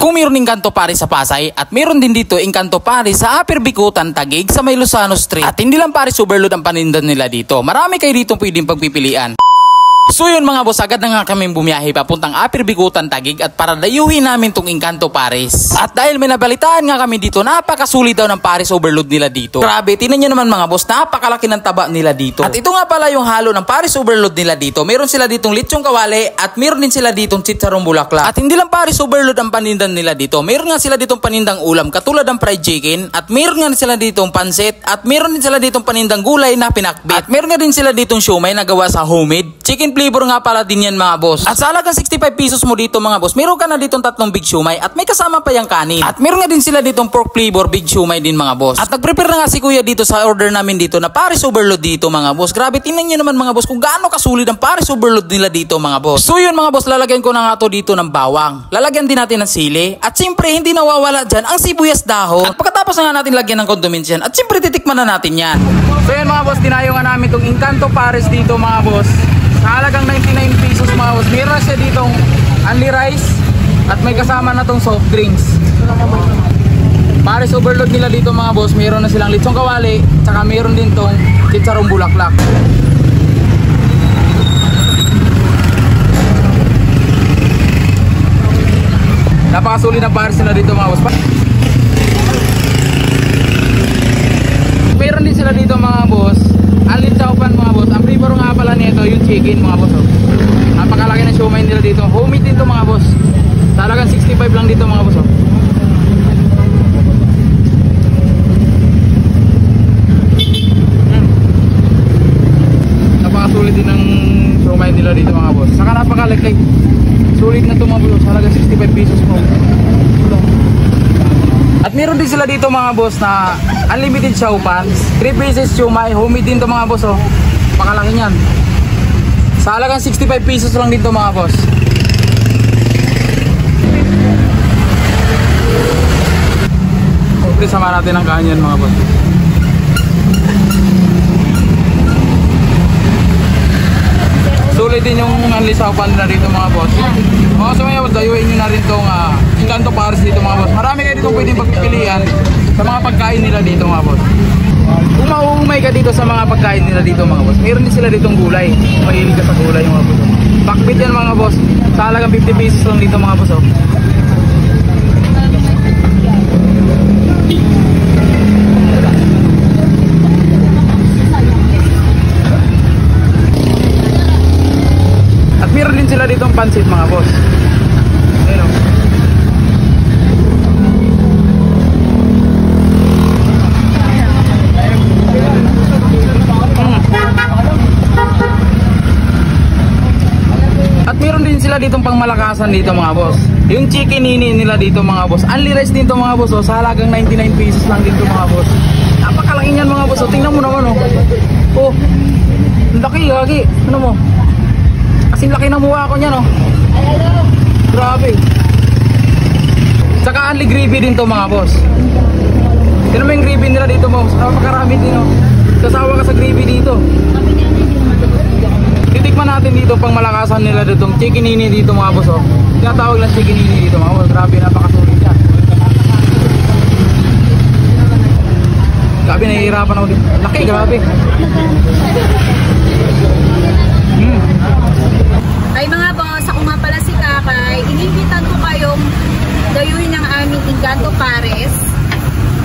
Kung mayroon Engkanto Paris sa Pasay at mayroon din dito Engkanto Paris sa Upper Bicutan, Taguig sa may Lozano Street. At hindi lang Paris overload ang panindan nila dito. Marami kayo dito pwedeng pagpipilian. So yun mga boss, agad na nga kami bumiyahe papuntang Upper Bicutan, Taguig at para dayuhin namin tong Engkanto Paris. At dahil may nabalitaan nga kami dito, napakasulit daw ng Paris overload nila dito. Grabe, tinan nyo naman mga boss, napakalaki ng taba nila dito. At ito nga pala yung halo ng Paris overload nila dito. Meron sila ditong lechong kawali at meron din sila ditong chicharong bulaklak. At hindi lang Paris overload ang panindan nila dito. Meron nga sila ditong panindang ulam katulad ng fried chicken at meron nga sila ditong pansit at meron din sila ditong panindang gulay na pinakbit. At meron nga din sila ditong siomay na gawa sa homemade. Chicken flavor nga pala din yan mga boss. At sa halagang 65 pesos mo dito mga boss, meron ka na ditong 3 big siomay at may kasama pa yung kanin. At meron nga din sila ditong pork flavor big siomay din mga boss. At nag-prepare na nga si kuya dito sa order namin dito na Paris overload dito mga boss. Grabe, tingnan nyo naman mga boss kung gaano kasulit ang Paris overload nila dito mga boss. So yun mga boss, lalagyan ko na nga to dito ng bawang. Lalagyan din natin ng sili. At siyempre hindi nawawala dyan ang sibuyas dahon. At pagkatapos na nga natin lagyan ng condiments yan. At siyempre titikman na natin yan. So yun mga boss, tinayo nga namin itong Engkanto Paris dito mga boss. Sa halagang 99 pesos mga boss, meron siya ditong only rice at may kasama na tong soft drinks. Paris overload nila dito mga boss, meron na silang lechong kawali, tsaka meron din tong chicharong bulaklak. Napakasulit na Paris nila dito mga boss. Meron din sila dito mga boss, only chowpan mga boss. Ang flavor nga pala nito yung chicken mga boss. Napakalaki ng siomay nila dito. Homemade dito mga boss. Talagang 65 lang dito mga boss. Napakasulit din ng siomay nila dito mga boss. Saka napakalikay. Sulit na ito mga boss. Talagang 65 pesos mo. At meron din sila dito mga boss na unlimited chowpan, 3 pieces siomay, homemade din to mga boss. Pakalaki niyan. Sa halagang 65 pesos lang dito mga boss. Okay, sama natin ang kanyan mga boss. Sulit din yung unlisapan na dito mga boss. Mga sumaya, dayuin nyo na rin itong Engkanto Paris dito mga boss. Marami kayo dito pwedeng pagpipilian sa mga pagkain nila dito mga boss. Kung mauumay ka dito sa mga pagkain nila dito mga boss, meron din sila ditong gulay. Mahilig ka sa gulay mga boss. Bakbit yan mga boss. Sa halagang 50 pesos lang dito mga boss. At meron din sila ditong pansit mga boss. Ayun o. At meron din sila ditong pangmalakasan dito mga boss. Yung chicken nini nila dito mga boss. Only rice dito mga boss. Sa halagang 99 pesos lang dito mga boss. Napakalaki niyan mga boss. Tingnan mo naman o. Oh, laki lagi. Ano mo? Kasing laki ng mukha ko niyan oh. Grabe. Saka only gravy din to mga boss. Tignan mo yung gravy nila dito boss. Napakarami din oh. Kasawa ka sa gravy dito. Titikman natin dito pang malakasan nila ditong chicken nini dito mga boss oh. Tinatawag lang chicken nini dito mga boss. Grabe, napakasulit yan. Grabe, nahihirapan ako dito. Laki, grabe. Ay mga boss, ako nga pala si Kakay. Inimbitan ko kayong dayuhin ng aming Engkanto Paris.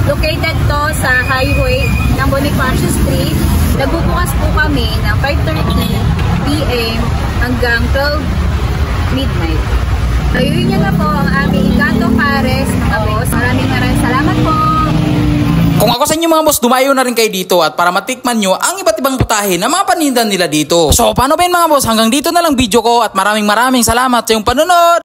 Located to sa highway ng Bonifacio Street. Nagbubukas po kami ng 5:30 PM hanggang 12 midnight. Dayuhin niyo na po ang aming Engkanto Paris mga boss. Maraming salamat po. Kung ako sa inyo mga boss, dumayo na rin kayo dito at para matikman nyo ang iba't ibang putahe na mga panindan nila dito. So paano ba yun mga boss? Hanggang dito na lang video ko at maraming salamat sa iyong panonood.